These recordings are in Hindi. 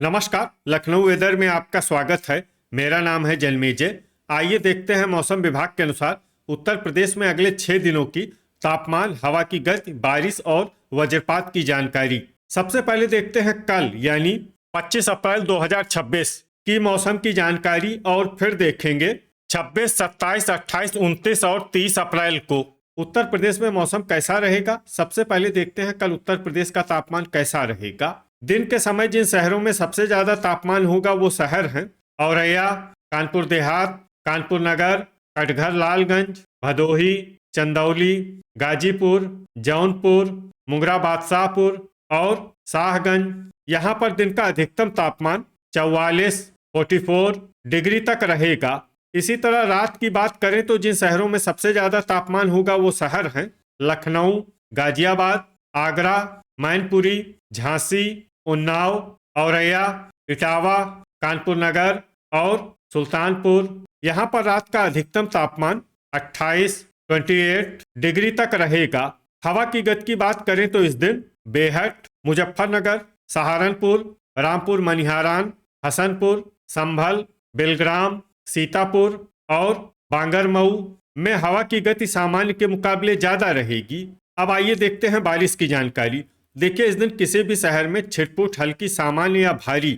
नमस्कार। लखनऊ वेदर में आपका स्वागत है। मेरा नाम है जन्मेजय। आइए देखते हैं मौसम विभाग के अनुसार उत्तर प्रदेश में अगले 6 दिनों की तापमान, हवा की गति, बारिश और वज्रपात की जानकारी। सबसे पहले देखते हैं कल यानी 25 अप्रैल 2026 की मौसम की जानकारी और फिर देखेंगे 26, 27, 28, 29 और 30 अप्रैल को उत्तर प्रदेश में मौसम कैसा रहेगा। सबसे पहले देखते हैं कल उत्तर प्रदेश का तापमान कैसा रहेगा। दिन के समय जिन शहरों में सबसे ज्यादा तापमान होगा वो शहर हैं औरैया, कानपुर देहात, कानपुर नगर, कटघर लालगंज, भदोही, चंदौली, गाजीपुर, जौनपुर, मुंगरा बादशाहपुर और शाहगंज। यहाँ पर दिन का अधिकतम तापमान 44, 44 डिग्री तक रहेगा। इसी तरह रात की बात करें तो जिन शहरों में सबसे ज्यादा तापमान होगा वो शहर हैं लखनऊ, गाजियाबाद, आगरा, मैनपुरी, झांसी, उन्नाव, औरैया, इटावा, कानपुर नगर और सुल्तानपुर। यहाँ पर रात का अधिकतम तापमान 28, 28 डिग्री तक रहेगा। हवा की गति की बात करें तो इस दिन बेहट, मुजफ्फरनगर, सहारनपुर, रामपुर मनिहारान, हसनपुर, संभल, बेलग्राम, सीतापुर और बांगरमऊ में हवा की गति सामान्य के मुकाबले ज्यादा रहेगी। अब आइए देखते हैं बारिश की जानकारी। देखिए, इस दिन किसी भी शहर में छिटपुट, हल्की, सामान्य या भारी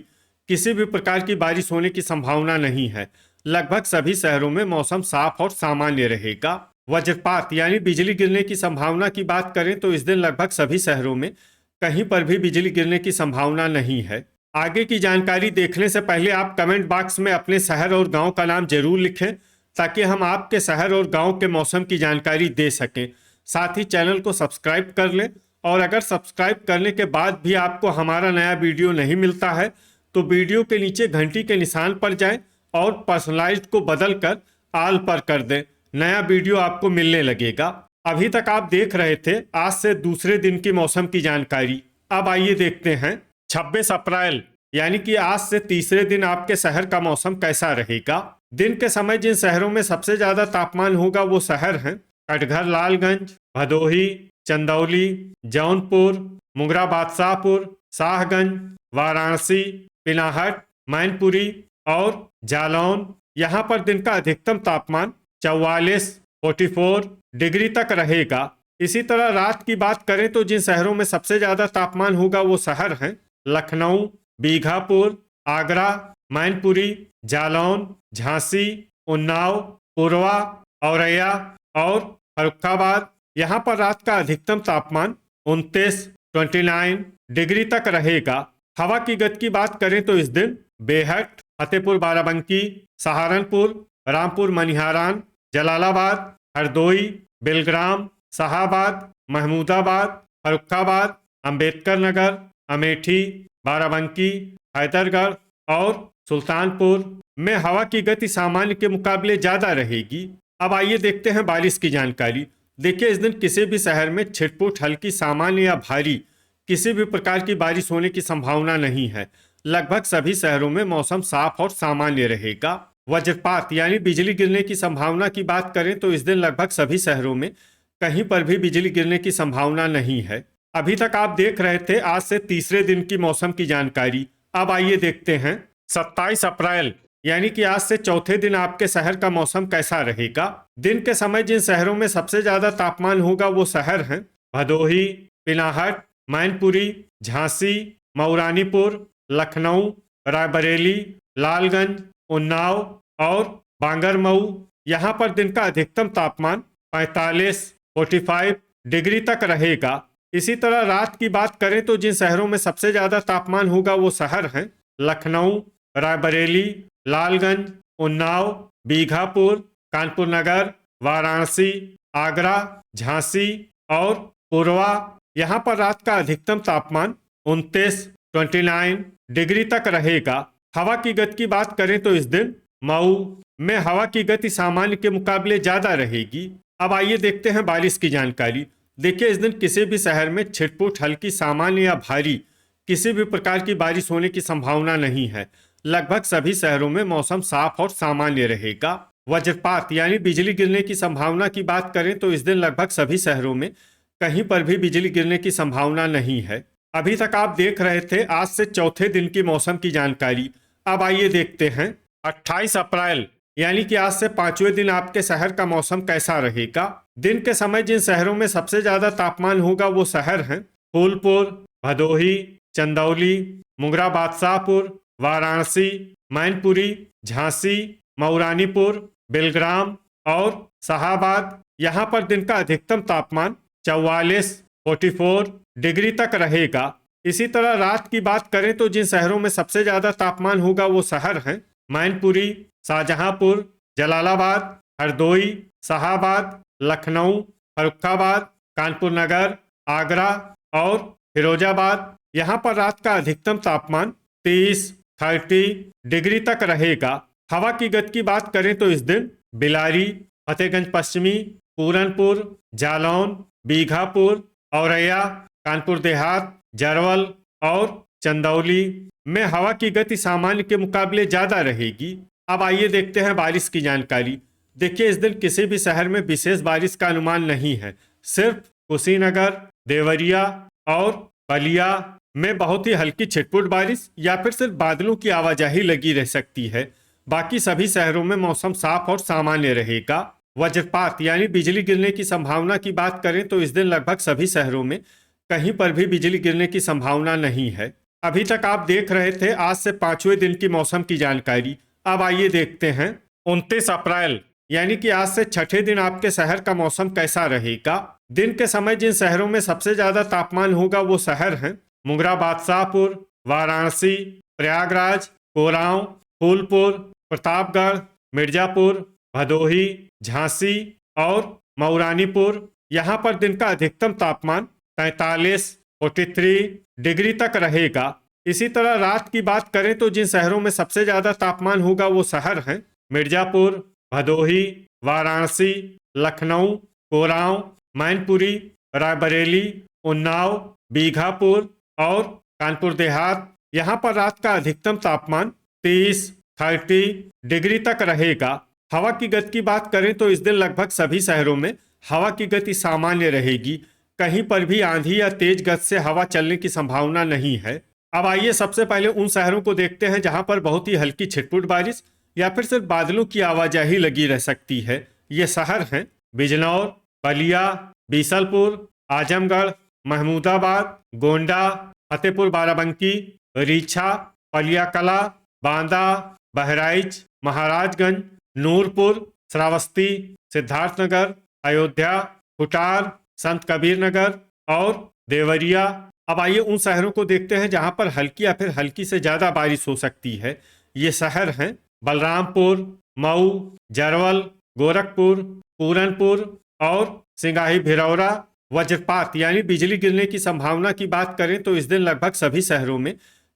किसी भी प्रकार की बारिश होने की संभावना नहीं है। लगभग सभी शहरों में मौसम साफ और सामान्य रहेगा। वज्रपात यानी बिजली गिरने की संभावना की बात करें तो इस दिन लगभग सभी शहरों में कहीं पर भी बिजली गिरने की संभावना नहीं है। आगे की जानकारी देखने से पहले आप कमेंट बॉक्स में अपने शहर और गांव का नाम जरूर लिखें ताकि हम आपके शहर और गांव के मौसम की जानकारी दे सकें। साथ ही चैनल को सब्सक्राइब कर लें और अगर सब्सक्राइब करने के बाद भी आपको हमारा नया वीडियो नहीं मिलता है तो वीडियो के नीचे घंटी के निशान पर जाएं और पर्सनलाइज्ड को बदलकर ऑल पर कर दें। नया वीडियो आपको मिलने लगेगा। अभी तक आप देख रहे थे आज से दूसरे दिन की मौसम की जानकारी। अब आइए देखते हैं 26 अप्रैल यानी कि आज से तीसरे दिन आपके शहर का मौसम कैसा रहेगा। दिन के समय जिन शहरों में सबसे ज्यादा तापमान होगा वो शहर हैं कटघर लालगंज, भदोही, चंदौली, जौनपुर, मुंगरा बादशाहपुर, शाहगंज, वाराणसी, पिनाहट, मैनपुरी और जालौन। यहाँ पर दिन का अधिकतम तापमान 44, 44 डिग्री तक रहेगा। इसी तरह रात की बात करें तो जिन शहरों में सबसे ज्यादा तापमान होगा वो शहर हैं लखनऊ, बीघापुर, आगरा, मैनपुरी, जालौन, झांसी, उन्नाव, पुरवा, औरैया और फर्रुखाबाद। यहाँ पर रात का अधिकतम तापमान 29, 29 डिग्री तक रहेगा। हवा की गति की बात करें तो इस दिन बेहट, फतेहपुर बाराबंकी, सहारनपुर, रामपुर मनिहारान, जलालाबाद, हरदोई, बेलग्राम, शाहाबाद, महमूदाबाद, फर्रुखाबाद, अंबेडकर नगर, अमेठी, बाराबंकी, हैदरगढ़ और सुल्तानपुर में हवा की गति सामान्य के मुकाबले ज्यादा रहेगी। अब आइए देखते हैं बारिश की जानकारी। देखिए, इस दिन किसी भी शहर में छिटपुट, हल्की, सामान्य या भारी किसी भी प्रकार की बारिश होने की संभावना नहीं है। लगभग सभी शहरों में मौसम साफ और सामान्य रहेगा। वज्रपात यानी बिजली गिरने की संभावना की बात करें तो इस दिन लगभग सभी शहरों में कहीं पर भी बिजली गिरने की संभावना नहीं है। अभी तक आप देख रहे थे आज से तीसरे दिन की मौसम की जानकारी। अब आइए देखते हैं 27 अप्रैल यानी कि आज से चौथे दिन आपके शहर का मौसम कैसा रहेगा। दिन के समय जिन शहरों में सबसे ज्यादा तापमान होगा वो शहर हैं भदोही, पिनाहट, मैनपुरी, झांसी, मऊरानीपुर, लखनऊ, रायबरेली, लालगंज, उन्नाव और बांगरमऊ। यहाँ पर दिन का अधिकतम तापमान 45, 45 डिग्री तक रहेगा। इसी तरह रात की बात करें तो जिन शहरों में सबसे ज्यादा तापमान होगा वो शहर हैं लखनऊ, रायबरेली, लालगंज, उन्नाव, बीघापुर, कानपुर नगर, वाराणसी, आगरा, झांसी और पुरवा। यहाँ पर रात का अधिकतम तापमान 29, 29 डिग्री तक रहेगा। हवा की गति की बात करें तो इस दिन मऊ में हवा की गति सामान्य के मुकाबले ज्यादा रहेगी। अब आइए देखते हैं बारिश की जानकारी। देखिए, इस दिन किसी भी शहर में छिटपुट, हल्की, सामान्य या भारी किसी भी प्रकार की बारिश होने की संभावना नहीं है। लगभग सभी शहरों में मौसम साफ और सामान्य रहेगा। वज्रपात यानी बिजली गिरने की संभावना की बात करें तो इस दिन लगभग सभी शहरों में कहीं पर भी बिजली गिरने की संभावना नहीं है। अभी तक आप देख रहे थे आज से चौथे दिन की मौसम की जानकारी। अब आइए देखते हैं 28 अप्रैल यानी कि आज से पांचवें दिन आपके शहर का मौसम कैसा रहेगा। दिन के समय जिन शहरों में सबसे ज्यादा तापमान होगा वो शहर हैं फूलपुर, भदोही, चंदौली, मुंगरा बादशाहपुर, वाराणसी, मैनपुरी, झांसी, मऊरानीपुर, बेलग्राम और शाहाबाद। यहाँ पर दिन का अधिकतम तापमान 44 डिग्री तक रहेगा। इसी तरह रात की बात करें तो जिन शहरों में सबसे ज्यादा तापमान होगा वो शहर हैं मैनपुरी, शाहजहांपुर, जलालाबाद, हरदोई, शाहाबाद, लखनऊ, फर्रुखाबाद, कानपुर नगर, आगरा और फिरोजाबाद। यहाँ पर रात का अधिकतम तापमान 30 डिग्री तक रहेगा। हवा की गति की बात करें तो इस दिन बिलारी, फतेहगंज पश्चिमी, पूरनपुर, जालौन, बीघापुर, औरैया, कानपुर देहात, जरवल और चंदौली में हवा की गति सामान्य के मुकाबले ज्यादा रहेगी। अब आइए देखते हैं बारिश की जानकारी। देखिए इस दिन किसी भी शहर में विशेष बारिश का अनुमान नहीं है। सिर्फ कुशीनगर, देवरिया और बलिया में बहुत ही हल्की छिटपुट बारिश या फिर सिर्फ बादलों की आवाजाही लगी रह सकती है। बाकी सभी शहरों में मौसम साफ और सामान्य रहेगा। वज्रपात यानी बिजली गिरने की संभावना की बात करें तो इस दिन लगभग सभी शहरों में कहीं पर भी बिजली गिरने की संभावना नहीं है। अभी तक आप देख रहे थे आज से पांचवें दिन की मौसम की जानकारी। अब आइए देखते हैं 29 अप्रैल यानी कि आज से छठे दिन आपके शहर का मौसम कैसा रहेगा। दिन के समय जिन शहरों में सबसे ज्यादा तापमान होगा वो शहर हैं मुंगरा बादशाहपुर, वाराणसी, प्रयागराज, कोरांव, फूलपुर, प्रतापगढ़, मिर्जापुर, भदोही, झांसी और मऊरानीपुर। यहाँ पर दिन का अधिकतम तापमान 43 डिग्री तक रहेगा। इसी तरह रात की बात करें तो जिन शहरों में सबसे ज्यादा तापमान होगा वो शहर हैं मिर्जापुर, भदोही, वाराणसी, लखनऊ, कोरांव, मैनपुरी, रायबरेली, उन्नाव, बीघापुर और कानपुर देहात। यहाँ पर रात का अधिकतम तापमान 30 डिग्री तक रहेगा। हवा की गति की बात करें तो इस दिन लगभग सभी शहरों में हवा की गति सामान्य रहेगी। कहीं पर भी आंधी या तेज गति से हवा चलने की संभावना नहीं है। अब आइए सबसे पहले उन शहरों को देखते हैं जहां पर बहुत ही हल्की छिटपुट बारिश या फिर सिर्फ बादलों की आवाजाही लगी रह सकती है। ये शहर हैं बिजनौर, बलिया, बीसलपुर, आजमगढ़, महमूदाबाद, गोंडा, फतेहपुर बाराबंकी, रीछा, पलियाकला, बांदा, बहराइच, महाराजगंज, नूरपुर, श्रावस्ती, सिद्धार्थनगर, अयोध्या, कुटार, संत कबीर नगर और देवरिया। अब आइए उन शहरों को देखते हैं जहां पर हल्की या फिर हल्की से ज्यादा बारिश हो सकती है। ये शहर हैं बलरामपुर, मऊ, जरवल, गोरखपुर, पूरनपुर और सिंगाही भिरौरा। वज्रपात यानी बिजली गिरने की संभावना की बात करें तो इस दिन लगभग सभी शहरों में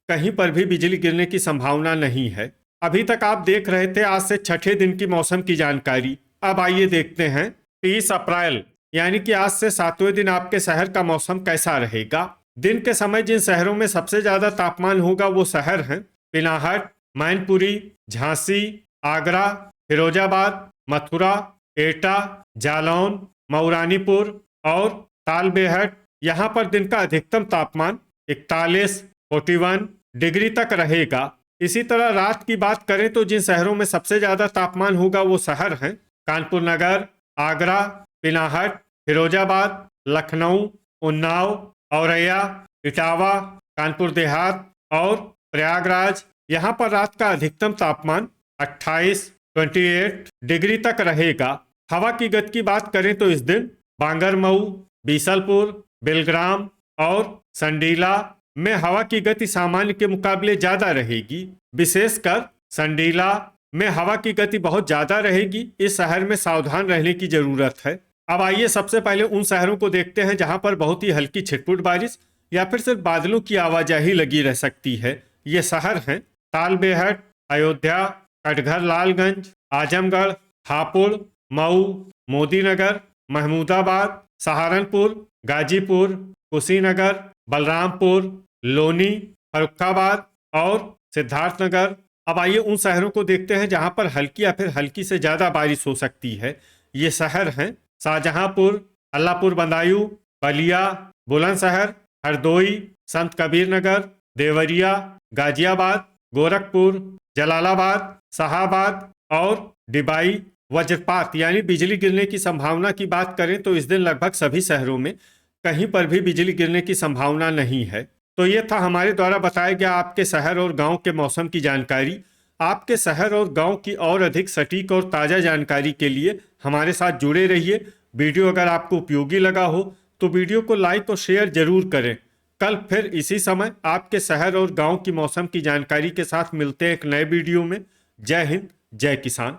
कहीं पर भी बिजली गिरने की संभावना नहीं है। अभी तक आप देख रहे थे आज से छठे दिन की मौसम की जानकारी। अब आइए देखते हैं 30 अप्रैल यानी कि आज से सातवें दिन आपके शहर का मौसम कैसा रहेगा। दिन के समय जिन शहरों में सबसे ज्यादा तापमान होगा वो शहर हैं पिनाहट, मैनपुरी, झांसी, आगरा, फिरोजाबाद, मथुरा, एटा, जालौन, मऊरानीपुर और तालबेहट। यहाँ पर दिन का अधिकतम तापमान 41 डिग्री तक रहेगा। इसी तरह रात की बात करें तो जिन शहरों में सबसे ज्यादा तापमान होगा वो शहर हैं कानपुर नगर, आगरा, पिनाहट, फिरोजाबाद, लखनऊ, उन्नाव, औरैया, इटावा, कानपुर देहात और प्रयागराज। यहाँ पर रात का अधिकतम तापमान 28 डिग्री तक रहेगा। हवा की गति की बात करें तो इस दिन बांगरमऊ, बीसलपुर, बेलग्राम और संडीला में हवा की गति सामान्य के मुकाबले ज्यादा रहेगी। विशेषकर संडीला में हवा की गति बहुत ज्यादा रहेगी। इस शहर में सावधान रहने की जरूरत है। अब आइए सबसे पहले उन शहरों को देखते हैं जहां पर बहुत ही हल्की छिटपुट बारिश या फिर सिर्फ बादलों की आवाजाही लगी रह सकती है। ये शहर हैं तालबेहट, अयोध्या, कटघर लालगंज, आजमगढ़, हापुड़, मऊ, मोदीनगर, महमूदाबाद, सहारनपुर, गाजीपुर, कुशीनगर, बलरामपुर, लोनी, फर्रुखाबाद और सिद्धार्थनगर। अब आइए उन शहरों को देखते हैं जहां पर हल्की या फिर हल्की से ज्यादा बारिश हो सकती है। ये शहर हैं शाहजहांपुर, अल्लापुर बदायूं, बलिया, बुलंदशहर, हरदोई, संत कबीर नगर, देवरिया, गाजियाबाद, गोरखपुर, जलालाबाद, शाहाबाद और डिबाई। वज्रपात यानी बिजली गिरने की संभावना की बात करें तो इस दिन लगभग सभी शहरों में कहीं पर भी बिजली गिरने की संभावना नहीं है। तो ये था हमारे द्वारा बताया गया आपके शहर और गांव के मौसम की जानकारी। आपके शहर और गांव की और अधिक सटीक और ताज़ा जानकारी के लिए हमारे साथ जुड़े रहिए। वीडियो अगर आपको उपयोगी लगा हो तो वीडियो को लाइक और शेयर जरूर करें। कल फिर इसी समय आपके शहर और गांव की मौसम की जानकारी के साथ मिलते हैं एक नए वीडियो में। जय हिंद, जय किसान।